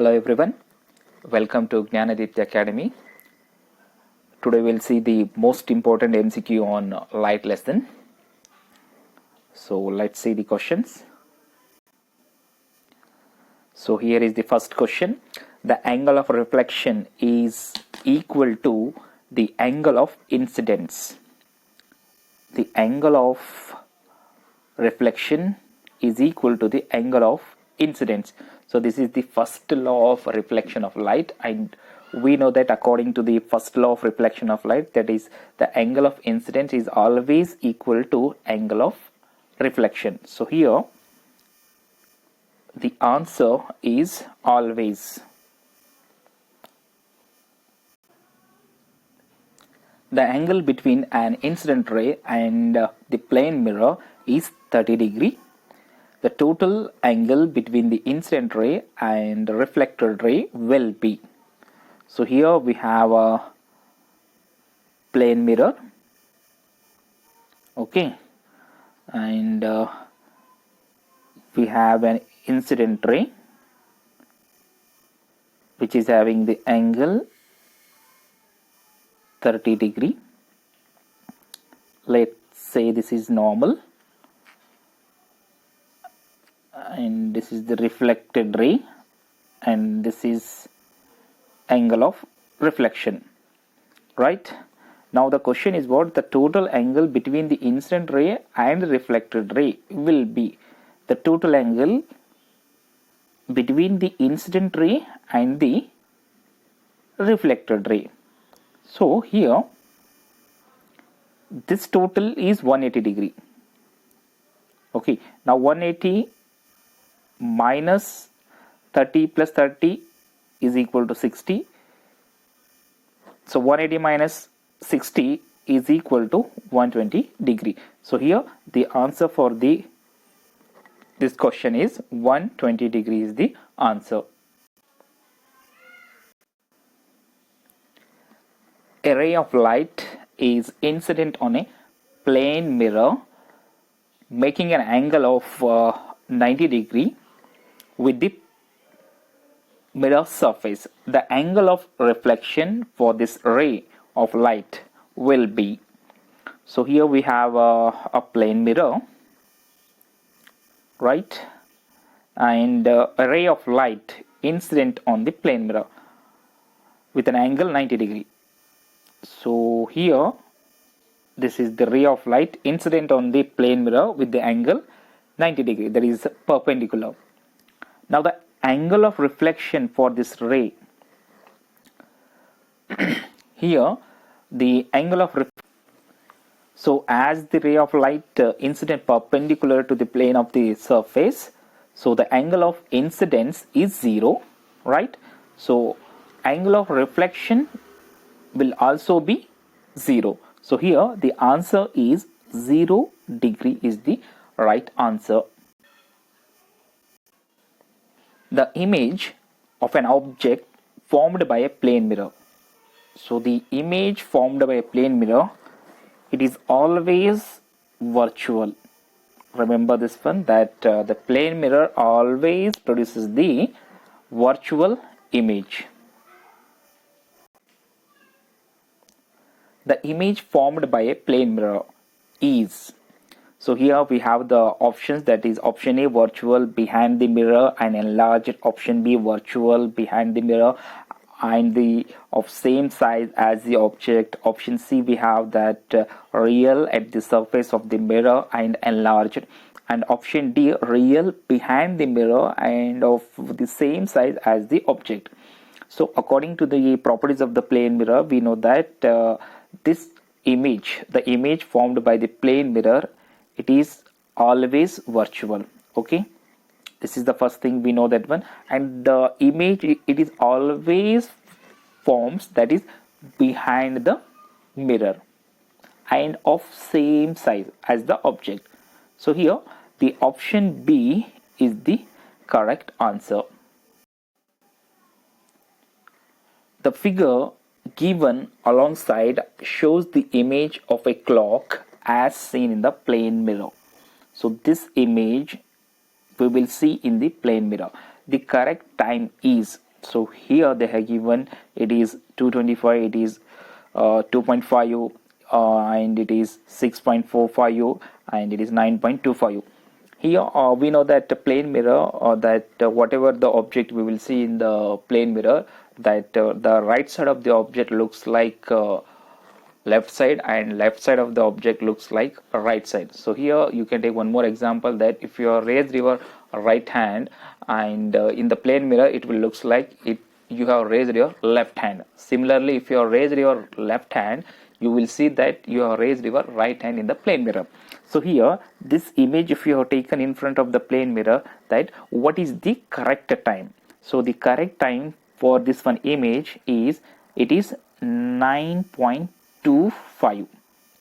Hello everyone, welcome to Jnanaditya Academy. Today we'll see the most important MCQ on light lesson. So let's see the questions. So here is the first question. The angle of reflection is equal to the angle of incidence. The angle of reflection is equal to the angle of incidence. So this is the first law of reflection of light, and we know that according to the first law of reflection of light, that is the angle of incidence is always equal to angle of reflection. So here the answer is always. The angle between an incident ray and the plane mirror is 30 degree. The total angle between the incident ray and the reflected ray will be. So here we have a plane mirror, okay, and we have an incident ray which is having the angle 30 degree. Let's say this is normal, and this is the reflected ray, and this is angle of reflection, right? Now the question is what the total angle between the incident ray and the reflected ray will be. The total angle between the incident ray and the reflected ray. So here this total is 180 degree. Okay, now 180 minus 30 plus 30 is equal to 60. So 180 minus 60 is equal to 120 degree. So here the answer for this question is 120 degree is the answer. A ray of light is incident on a plane mirror making an angle of 90 degree with the mirror surface. The angle of reflection for this ray of light will be. So here we have a plane mirror, right, and a ray of light incident on the plane mirror with an angle 90 degree. So here this is the ray of light incident on the plane mirror with the angle 90 degree, that is perpendicular. Now the angle of reflection for this ray, here the angle of so as the ray of light incident perpendicular to the plane of the surface, so the angle of incidence is 0, right? So angle of reflection will also be 0. So here the answer is 0 degree is the right answer. The image of an object formed by a plane mirror. So the image formed by a plane mirror, it is always virtual. Remember this one, that the plane mirror always produces the virtual image. The image formed by a plane mirror is. So here we have the options, that is option A virtual behind the mirror and enlarged, option B virtual behind the mirror and the of same size as the object, option C we have that real at the surface of the mirror and enlarged, and option D real behind the mirror and of the same size as the object. So according to the properties of the plane mirror, we know that this image, the image formed by the plane mirror, it is always virtual. Okay, this is the first thing we know, that one. And the image, it is always forms, that is behind the mirror and of same size as the object. So here the option B is the correct answer. The figure given alongside shows the image of a clock as seen in the plane mirror. So this image we will see in the plane mirror. The correct time is So here they have given it is 225, it is 2.5, and it is 6.45, and it is 9.25. Here we know that the plane mirror, that whatever the object we will see in the plane mirror, that the right side of the object looks like left side, and left side of the object looks like right side. So here you can take one more example, that if you raise your right hand, and in the plane mirror it will looks like it you have raised your left hand. Similarly, if you have raised your left hand, you will see that you have raised your right hand in the plane mirror. So here this image, if you have taken in front of the plane mirror, that what is the correct time? So the correct time for this one image is, it is 9.25.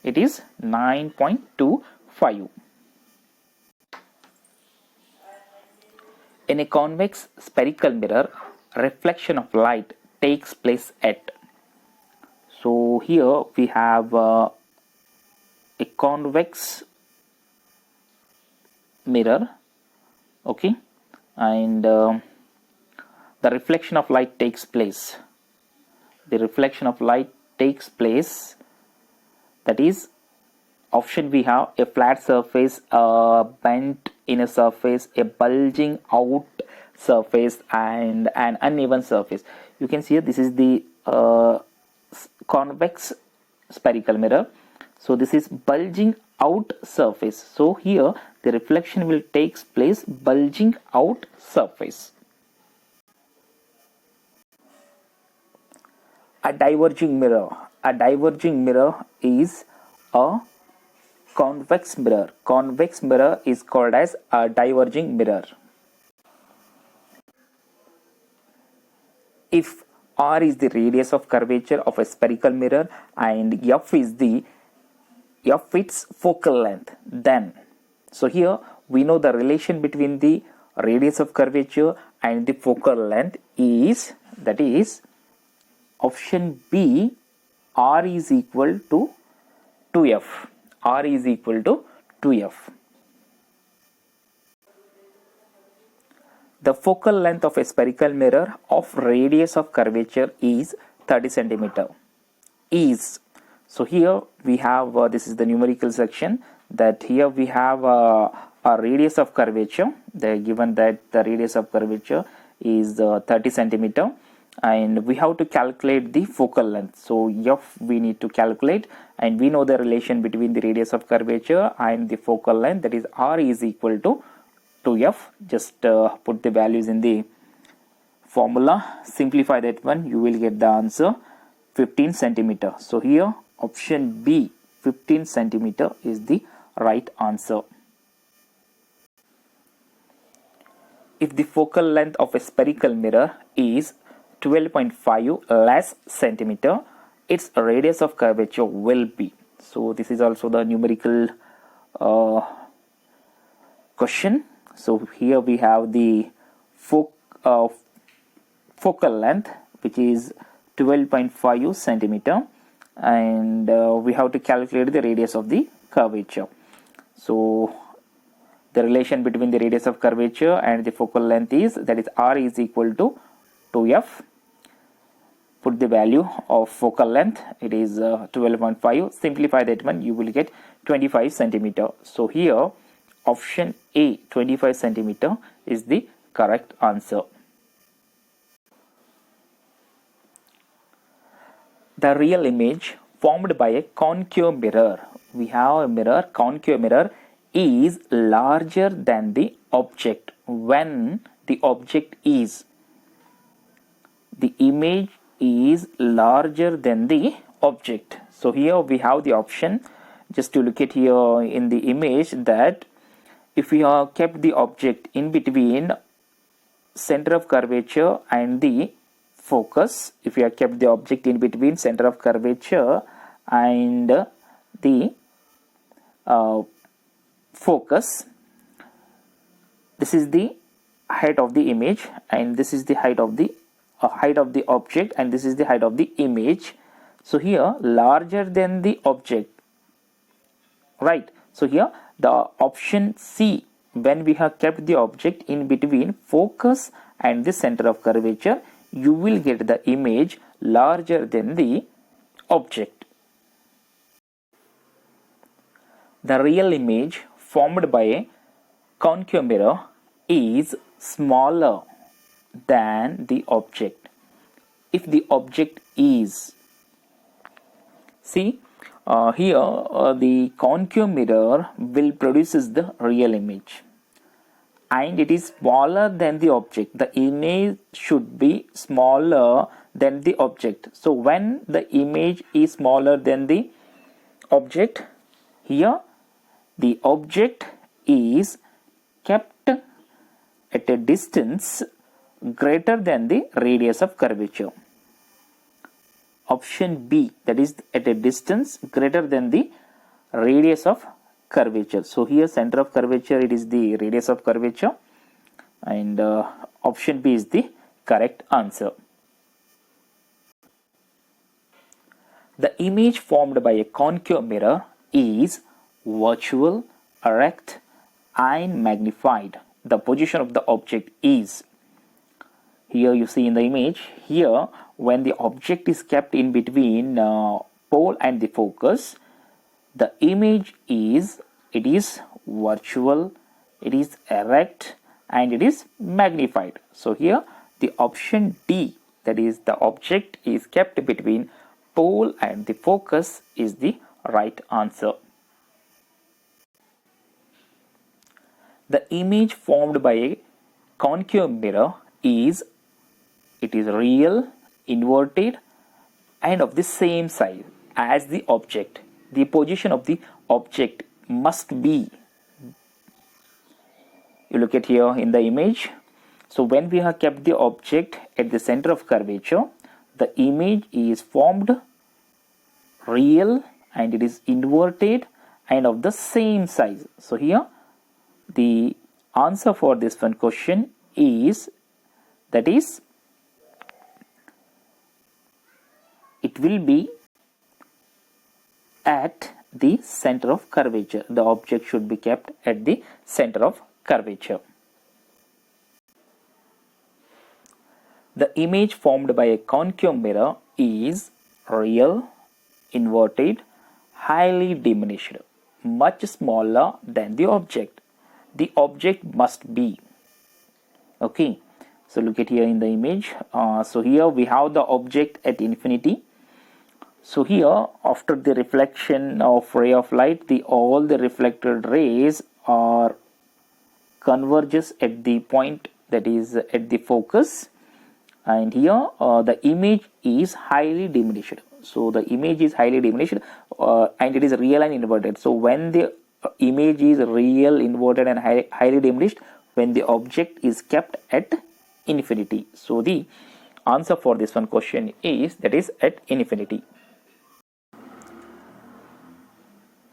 It is 9.25. In a convex spherical mirror, reflection of light takes place at. So here we have a convex mirror, okay, and the reflection of light takes place. The reflection of light takes place, that is, option we have a flat surface, a bent in a surface, a bulging out surface, and an uneven surface. You can see here, this is the convex spherical mirror. So this is bulging out surface. So here the reflection will takes place bulging out surface. A diverging mirror. A diverging mirror is a convex mirror. Convex mirror is called as a diverging mirror. If r is the radius of curvature of a spherical mirror and f is its focal length, then, so here we know the relation between the radius of curvature and the focal length is, that is, option B, r is equal to 2f. R is equal to 2f. The focal length of a spherical mirror of radius of curvature is 30 centimeter. Is. So here we have, this is the numerical section, that here we have a radius of curvature. They are given that the radius of curvature is 30 centimeter, and we have to calculate the focal length. So f we need to calculate, and we know the relation between the radius of curvature and the focal length, that is r is equal to 2f. Just put the values in the formula, simplify that one, you will get the answer 15 centimeter. So here option B, 15 centimeter is the right answer. If the focal length of a spherical mirror is 12.5 less centimeter, its radius of curvature will be. So this is also the numerical question. So here we have the focal length, which is 12.5 centimeter, and we have to calculate the radius of the curvature. So the relation between the radius of curvature and the focal length is, that is, r is equal to 2f. Put the value of focal length, it is 12.5. Simplify that one, you will get 25 centimeter. So here option A, 25 centimeter is the correct answer. The real image formed by a concave mirror. We have a mirror, concave mirror, is larger than the object when the object is. The image is larger than the object. So here we have the option, just to look at here in the image, that if we have kept the object in between center of curvature and the focus, if we have kept the object in between center of curvature and the focus, this is the height of the image, and this is the height of the object, and this is the height of the image. So here larger than the object, right? So here the option C, when we have kept the object in between focus and the center of curvature, you will get the image larger than the object. The real image formed by a concave mirror is smaller than the object. If the object is, see here the concave mirror will produces the real image, and it is smaller than the object. The image should be smaller than the object. So when the image is smaller than the object, here the object is kept at a distance greater than the radius of curvature. Option B, that is at a distance greater than the radius of curvature. So here center of curvature, it is the radius of curvature, and option B is the correct answer. The image formed by a concave mirror is virtual, erect, and magnified. The position of the object is, here you see in the image, here when the object is kept in between pole and the focus, the image is, it is virtual, it is erect, and it is magnified. So here the option D, that is the object is kept between pole and the focus, is the right answer. The image formed by a concave mirror is, it is real, inverted, and of the same size as the object. The position of the object must be, you look at here in the image. So when we have kept the object at the center of curvature, the image is formed real, and it is inverted and of the same size. So here the answer for this one question is, that is, it will be at the center of curvature. The object should be kept at the center of curvature. The image formed by a concave mirror is real, inverted, highly diminished, much smaller than the object. The object must be, okay. So look at here in the image. So here we have the object at infinity. So here after the reflection of ray of light, all the reflected rays are converges at the point, that is at the focus, and here the image is highly diminished. So the image is highly diminished and it is real and inverted. So when the image is real, inverted, and highly diminished, when the object is kept at infinity. So the answer for this one question is, that is at infinity.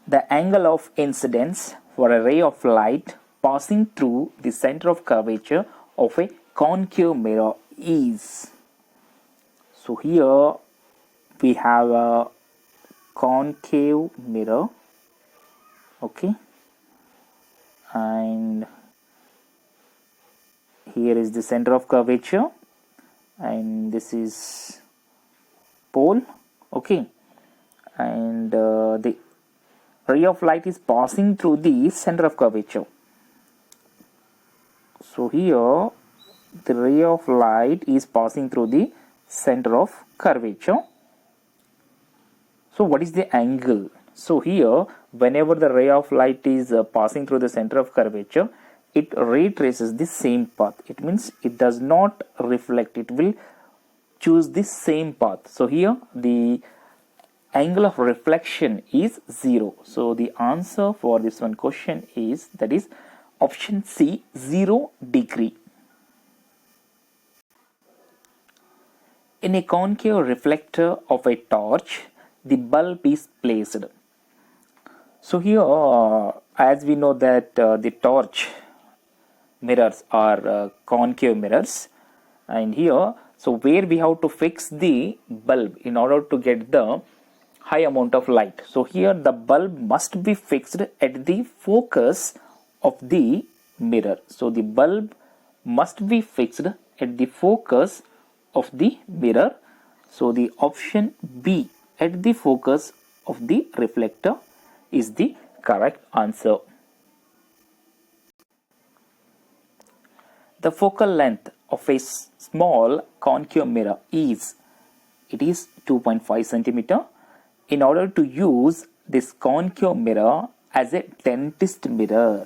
The angle of incidence for a ray of light passing through the center of curvature of a concave mirror is, so here we have a concave mirror, okay, and here is the center of curvature, and this is pole, okay, and the ray of light is passing through the center of curvature. So here the ray of light is passing through the center of curvature. So what is the angle? So here whenever the ray of light is passing through the center of curvature, it retraces the same path. It means it does not reflect, it will choose the same path. So here the angle of reflection is 0. So the answer for this one question is, that is option C, 0 degree. In a concave reflector of a torch, the bulb is placed. So here as we know that the torch mirrors are concave mirrors, and here so where we have to fix the bulb in order to get the high amount of light. So here the bulb must be fixed at the focus of the mirror. So the bulb must be fixed at the focus of the mirror. So the option B, at the focus of the reflector, is the correct answer. The focal length of a small concave mirror is 2.5 centimeter. In order to use this concave mirror as a dentist mirror,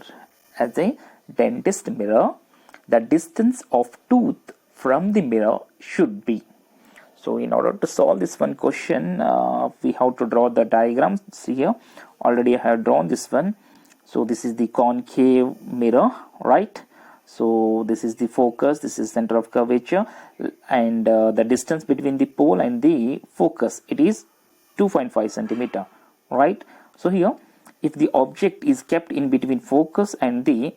the distance of tooth from the mirror should be. So in order to solve this one question, we have to draw the diagram. See here, already I have drawn this one. So this is the concave mirror, right? So this is the focus, this is center of curvature, and the distance between the pole and the focus, it is 2.5 centimeter, right? So here, if the object is kept in between focus and the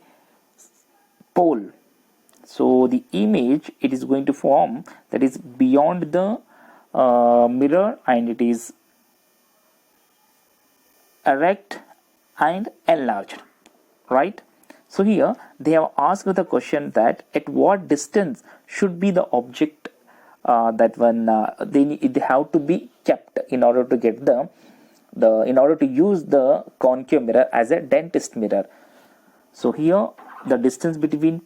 pole, so the image it is going to form, that is beyond the mirror, and it is erect and enlarged, right? So here they have asked the question that at what distance should be the object that one they have to be kept in order to get in order to use the concave mirror as a dentist mirror. So here the distance between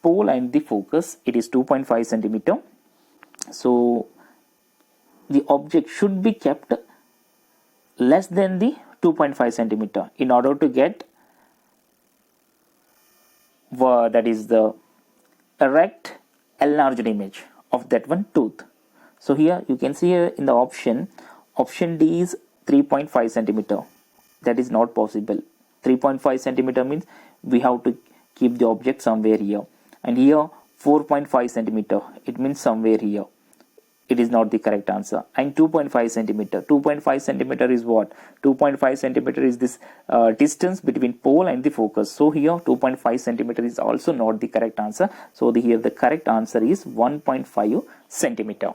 pole and the focus, it is 2.5 centimeter. So the object should be kept less than the 2.5 centimeter in order to get that is the erect enlarged image of that one tooth. So here you can see here in the option D is 3.5 centimeter. That is not possible. 3.5 centimeter means we have to keep the object somewhere here, and here 4.5 centimeter, it means somewhere here. It is not the correct answer. And 2.5 centimeter, 2.5 centimeter is what? 2.5 centimeter is this distance between pole and the focus. So here 2.5 centimeter is also not the correct answer. So here the correct answer is 1.5 centimeter.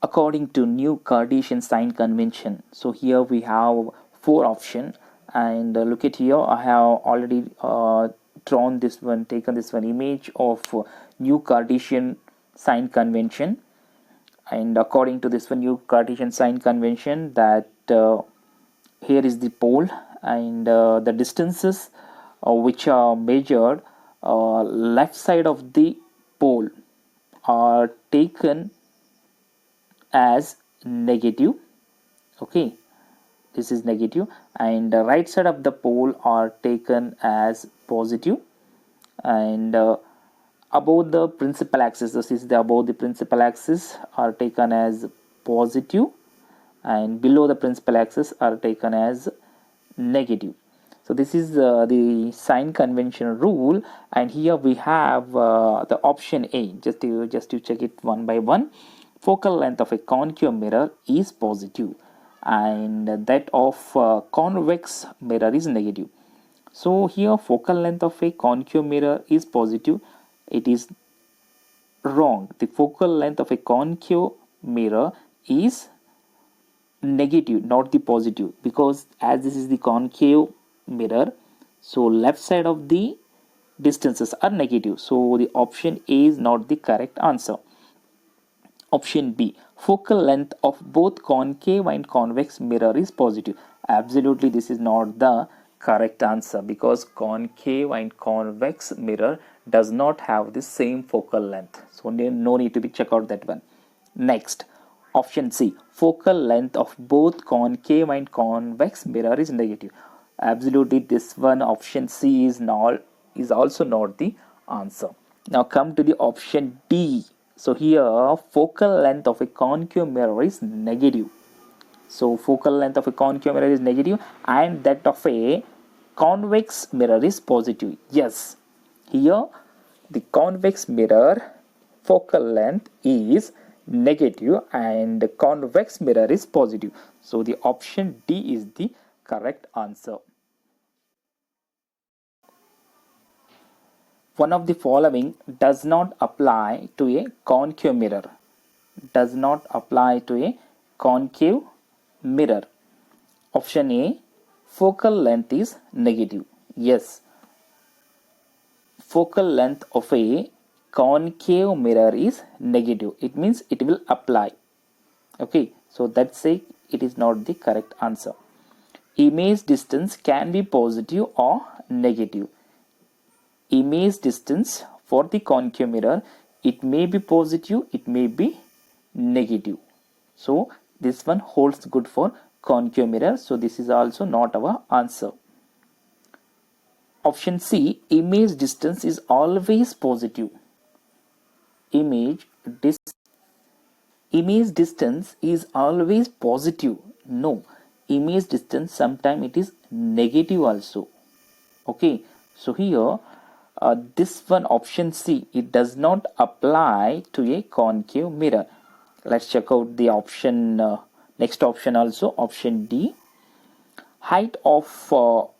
According to new Cartesian sign convention, so here we have 4 options, and look at here, I have already drawn this one, taken this one image of new Cartesian sign convention. And according to this one new Cartesian sign convention, that here is the pole, and the distances which are measured left side of the pole are taken as negative. Okay, this is negative, and the right side of the pole are taken as positive, and above the principal axis, this is the above the principal axis, are taken as positive, and below the principal axis are taken as negative. So this is the sign convention rule, and here we have the option A. Just to check it one by one. Focal length of a concave mirror is positive, and that of convex mirror is negative. So here focal length of a concave mirror is positive. It is wrong. The focal length of a concave mirror is negative, not the positive, because as this is the concave mirror, so left side of the distances are negative. So the option A is not the correct answer. Option B, focal length of both concave and convex mirror is positive. Absolutely, this is not the correct answer, because concave and convex mirror does not have the same focal length. So no need to be check out that one. Next, option C, focal length of both concave and convex mirror is negative. Absolutely, this one option C is also not the answer. Now come to the option D. So here focal length of a concave mirror is negative. So focal length of a concave mirror is negative, and that of a convex mirror is positive. Yes, here the convex mirror focal length is negative and convex mirror is positive. So the option D is the correct answer. One of the following does not apply to a concave mirror. Does not apply to a concave mirror. Option A, focal length is negative. Yes, focal length of a concave mirror is negative. It means it will apply. Okay, so that's say it is not the correct answer. Image distance can be positive or negative. Image distance for the concave mirror, it may be positive, it may be negative. So this one holds good for concave mirror. So this is also not our answer. Option C, image distance is always positive. Image distance is always positive. No, image distance sometimes it is negative also. Okay, so here this one option C, it does not apply to a concave mirror. Let's check out the option, next option also, option D. Height of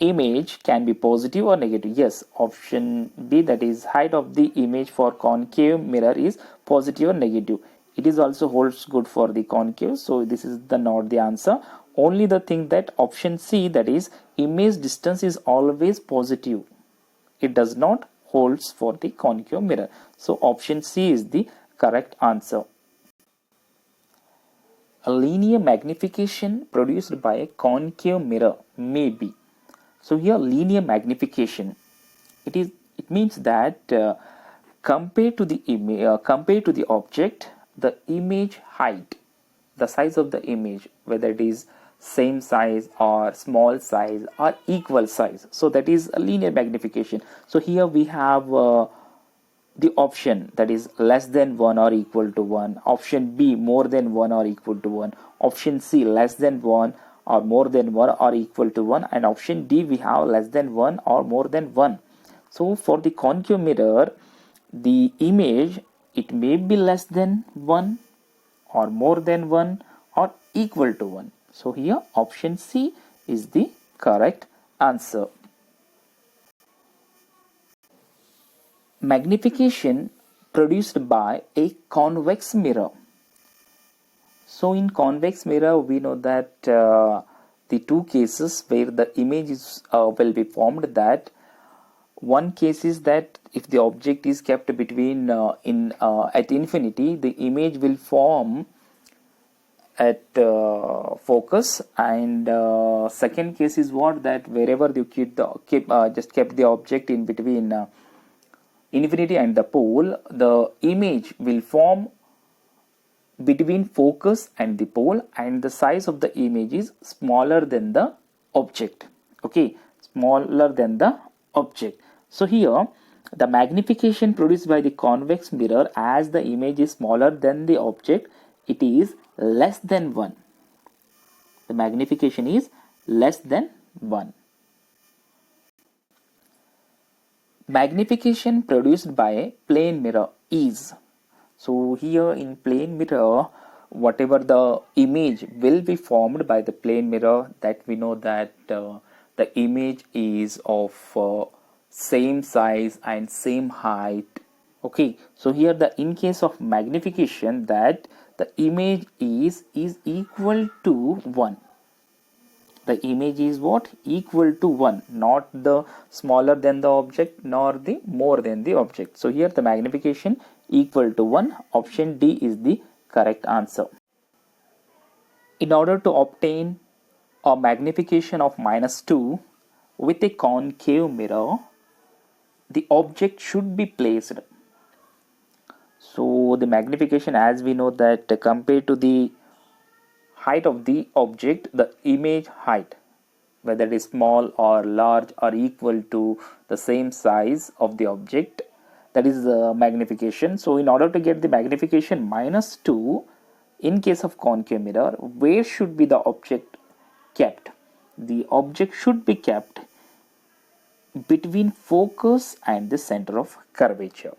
image can be positive or negative. Yes, option B, that is height of the image for concave mirror is positive or negative. It is also holds good for the concave, so this is the not the answer. Only the thing that option C, that is image distance is always positive. It does not holds for the concave mirror. So option C is the correct answer. A linear magnification produced by a concave mirror may be. So here linear magnification, it means that compared to the image, compared to the object, the image height, the size of the image, whether it is same size or small size or equal size, so that is a linear magnification. So here we have the option that is less than 1 or equal to 1, option B more than 1 or equal to 1, option C less than 1 or more than 1 or equal to 1, and option D we have less than 1 or more than 1. So for the concave mirror, the image, it may be less than 1 or more than 1 or equal to 1. So here option C is the correct answer. Magnification produced by a convex mirror. So in convex mirror, we know that the two cases where the image is, will be formed, that one case is that if the object is kept between at infinity, the image will form at focus, and second case is what, that wherever you just kept the object in between infinity and the pole, the image will form between focus and the pole, and the size of the image is smaller than the object. Okay, smaller than the object. So here the magnification produced by the convex mirror, as the image is smaller than the object, it is less than 1. The magnification is less than 1. Magnification produced by a plane mirror is. So here in plane mirror, whatever the image will be formed by the plane mirror, that we know that the image is of same size and same height. Okay, so here in case of magnification, that the image is equal to 1. The image is what? Equal to 1, not the smaller than the object nor the more than the object. So here the magnification equal to 1. Option D is the correct answer. In order to obtain a magnification of -2 with a concave mirror, the object should be placed. So the magnification, as we know that compared to the height of the object, the image height, whether it is small or large or equal to the same size of the object, that is the magnification. So in order to get the magnification -2 in case of concave mirror, where should be the object kept? The object should be kept between focus and the center of curvature.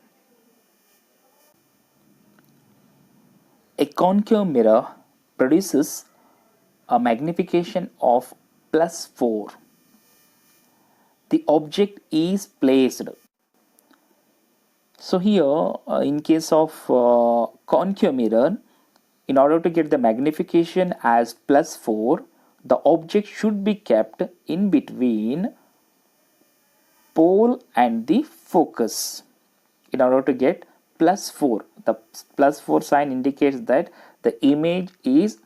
A concave mirror produces a magnification of +4. The object is placed. So here in case of concave mirror, in order to get the magnification as +4, the object should be kept in between pole and the focus. in order to get plus 4. The plus 4 sign indicates that the image is,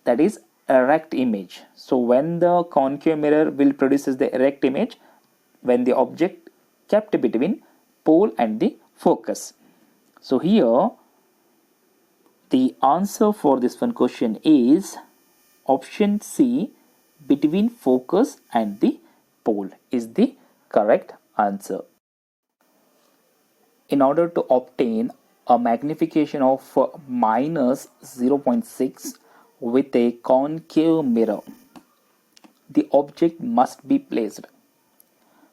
that is, erect image. So when the concave mirror will produces the erect image when the object kept between pole and the focus. So here the answer for this one question is option C, between focus and the pole is the correct answer. In order to obtain a magnification of minus 0.6 with a concave mirror, the object must be placed.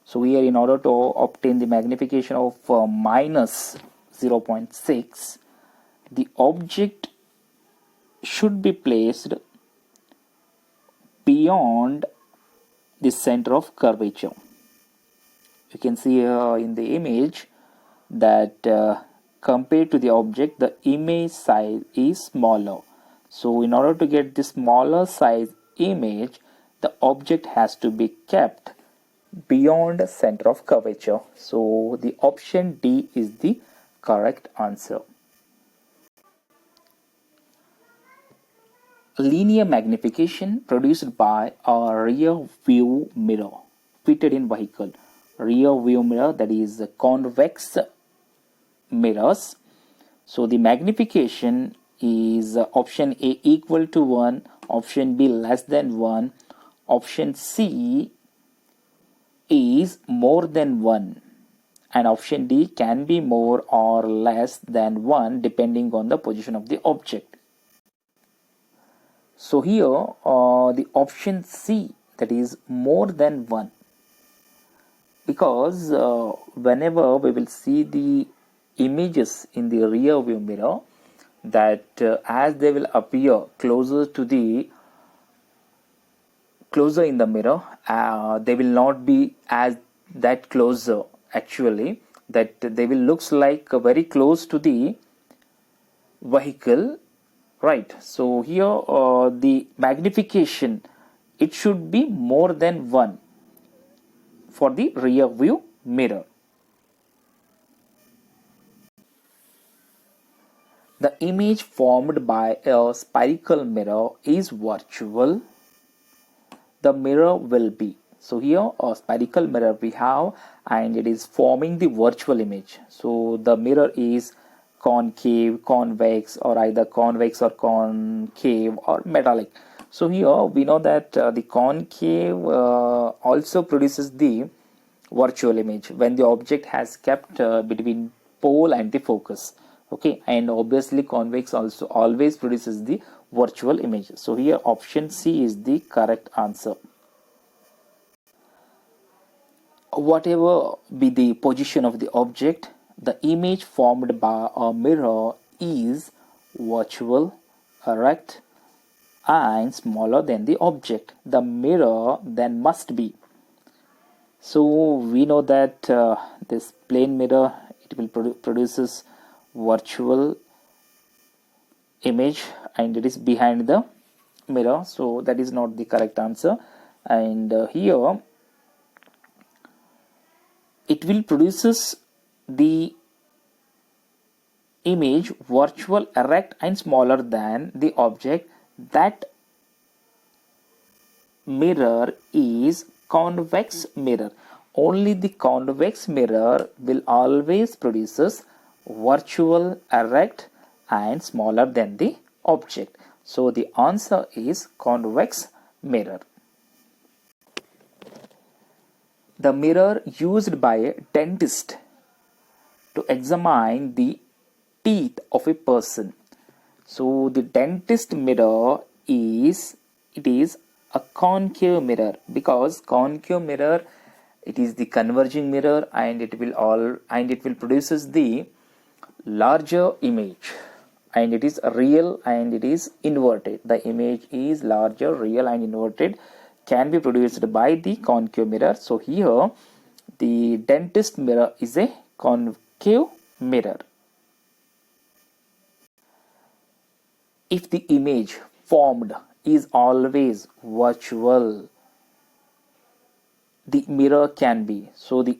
So here, in order to obtain the magnification of minus 0.6, the object should be placed beyond the center of curvature. You can see here in the image that compared to the object, the image size is smaller. So in order to get the smaller size image, the object has to be kept beyond center of curvature. So the option D is the correct answer. Linear magnification produced by a rear view mirror fitted in vehicle. Rear view mirror, that is convex mirrors. So the magnification is option A equal to 1, option B less than 1, option C is more than 1, and option D can be more or less than 1 depending on the position of the object. So here the option C, that is more than 1, because whenever we will see the images in the rear view mirror, that as they will appear closer in the mirror, they will not be as that closer actually, that they will looks like very close to the vehicle, right? So here the magnification, it should be more than 1 for the rear view mirror. The image formed by a spherical mirror is virtual. The mirror will be, so here a spherical mirror we have, and it is forming the virtual image. So the mirror is concave, convex, or either convex or concave or metallic. So here we know that the concave also produces the virtual image when the object has kept between pole and the focus. Okay, and obviously convex also always produces the virtual image. So here option C is the correct answer. Whatever be the position of the object, the image formed by a mirror is virtual, erect, and smaller than the object. The mirror then must be. So we know that this plane mirror, it will produces virtual image, and it is behind the mirror. So that is not the correct answer. And here it will produces the image virtual, erect, and smaller than the object. That mirror is convex mirror. Only the convex mirror will always produces virtual, erect, and smaller than the object. So the answer is convex mirror. The mirror used by a dentist to examine the teeth of a person. So the dentist mirror is, it is a concave mirror, because concave mirror, it is the converging mirror, and it will produces the larger image, and it is real and it is inverted. The image is larger, real, and inverted, can be produced by the concave mirror. So here the dentist mirror is a concave mirror. If the image formed is always virtual, the mirror can be. So the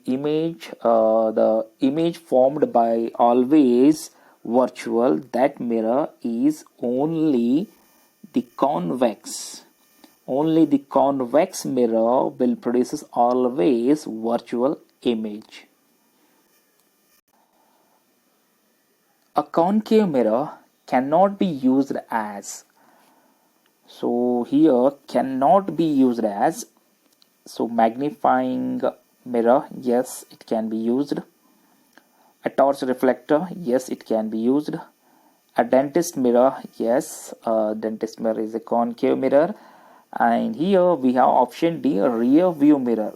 image formed by always virtual, that mirror is only the convex. Only the convex mirror will produces always virtual image. A concave mirror cannot be used as. So here cannot be used as. So magnifying mirror, yes, it can be used. A torch reflector, yes, it can be used. A dentist mirror, yes, dentist mirror is a concave mirror. And here we have option D, rear view mirror.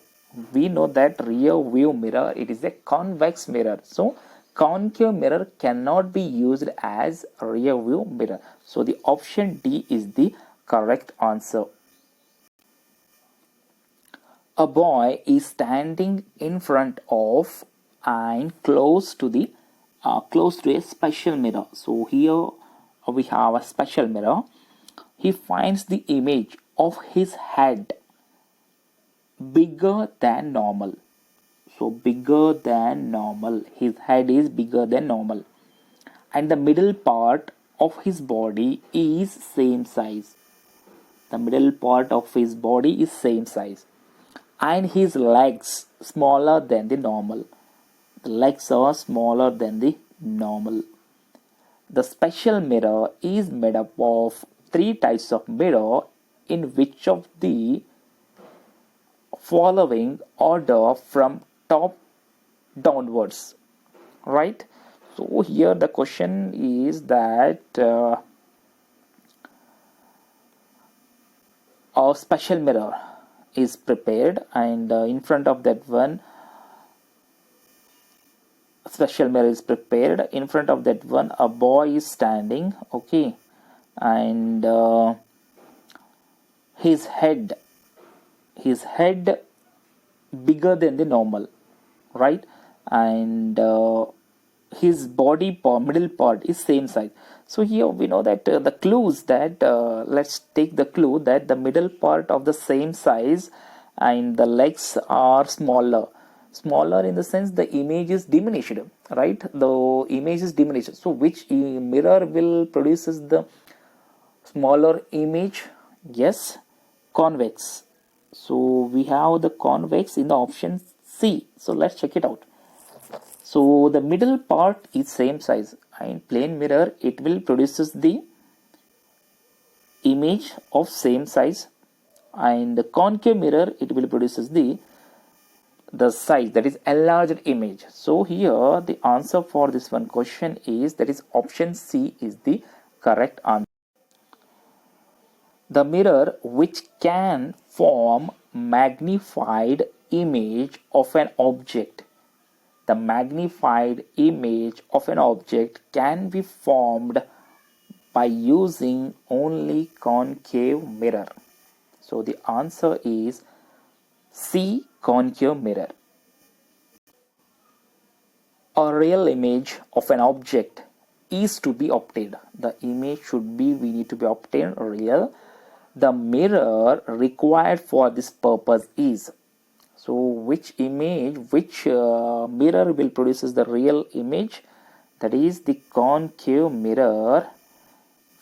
We know that rear view mirror, it is a convex mirror. So concave mirror cannot be used as rear view mirror. So the option D is the correct answer. A boy is standing in front of and close to a special mirror. So here we have a special mirror. He finds the image of his head bigger than normal. So bigger than normal. His head is bigger than normal. And the middle part of his body is same size. The middle part of his body is same size. And his legs smaller than the normal. The legs are smaller than the normal. The special mirror is made up of three types of mirror in which of the following order from top downwards, right? So here the question is that a special mirror is prepared, and in front of that one special mirror is prepared. In front of that one a boy is standing, okay, and his head bigger than the normal, right? And his body part, middle part is same size. So here we know that the clues that let's take the clue that the middle part of the same size and the legs are smaller in the sense the image is diminished, right? The image is diminished. So which mirror will produces the smaller image? Yes, convex. So we have the convex in the option C. So let's check it out. So the middle part is same size, and plane mirror it will produces the image of same size, and the concave mirror it will produces the size, that is enlarged image. So here the answer for this one question is, that is option C is the correct answer. The mirror which can form magnified image of an object. The magnified image of an object can be formed by using only concave mirror. So the answer is C, concave mirror. A real image of an object is to be obtained. The image should be, we need to be obtained real. The mirror required for this purpose is. So which mirror will produces the real image? That is the concave mirror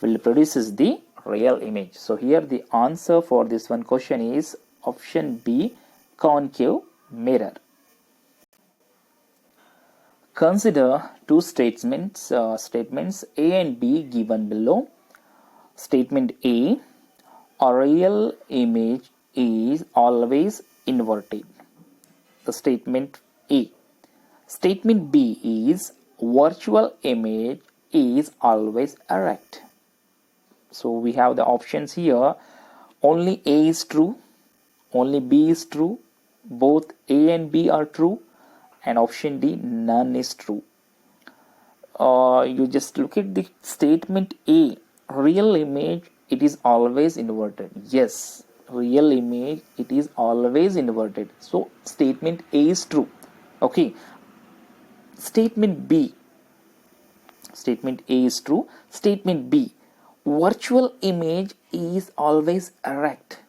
will produces the real image. So here the answer for this one question is option B, concave mirror. Consider two statements A and B given below. Statement A, a real image is always inverted. The statement A. Statement B is virtual image is always erect. So we have the options here. Only A is true, only B is true, both A and B are true, and option D, none is true. You just look at the statement A, real image it is always inverted. Yes, real image it is always inverted. So statement A is true. Okay. Statement B, statement A is true. Statement B, virtual image is always erect.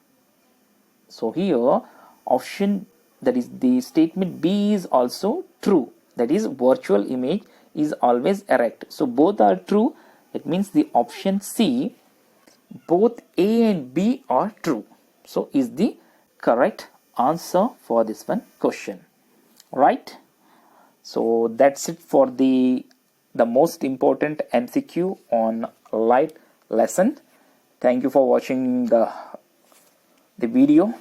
So here option that is the statement B is also true, that is virtual image is always erect. So both are true. It means the option C, both A and B are true. So is the correct answer for this one question, right? So that's it for the most important MCQ on light lesson. Thank you for watching the video.